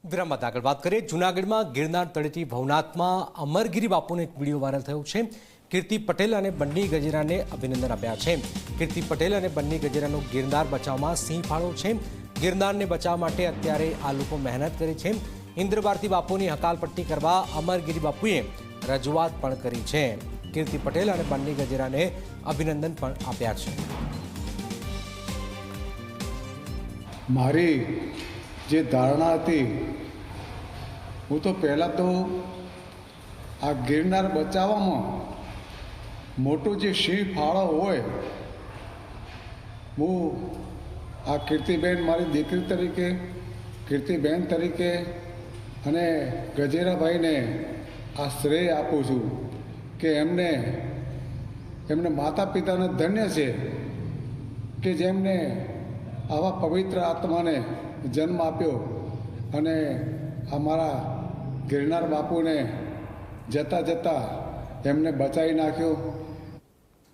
વિરામ બાદ આગળ વાત કરીએ. જૂનાગઢમાં ગિરનાર તળેટી ભવનાથમાં અમરગીરી બાપુનો એક વિડીયો વાયરલ થયો છે. કીર્તિ પટેલ અને બન્ની ગજેરાને અભિનંદન આપ્યા છે. કીર્તિ પટેલ અને બન્ની ગજેરાનો ગિરનાર બચાવમાં સિંહ ફાળો છે. ગિરનારને બચાવવા માટે અત્યારે આ લોકો મહેનત કરે છે. ઇન્દ્રભારતી બાપુની હકાલપટ્ટી કરવા અમરગીરી બાપુએ રજૂઆત પણ કરી છે. કીર્તિ પટેલ અને બન્ની ગજેરાને અભિનંદન પણ આપ્યા છે. મારી જે ધારણા હતી, હું તો પહેલાં તો આ ગિરનાર બચાવવામાં મોટું જે સિંહ ફાળો હોય, હું આ કીર્તિબેન મારી દીકરી તરીકે, કીર્તિબેન તરીકે અને ગજેરાભાઈને આ શ્રેય આપું છું કે એમને માતા પિતાને ધન્ય છે કે જેમને આવા પવિત્ર આત્માને જન્મ આપ્યો અને અમારા ગિરનાર બાપુને જતાં જતાં એમને બચાવી નાખ્યો.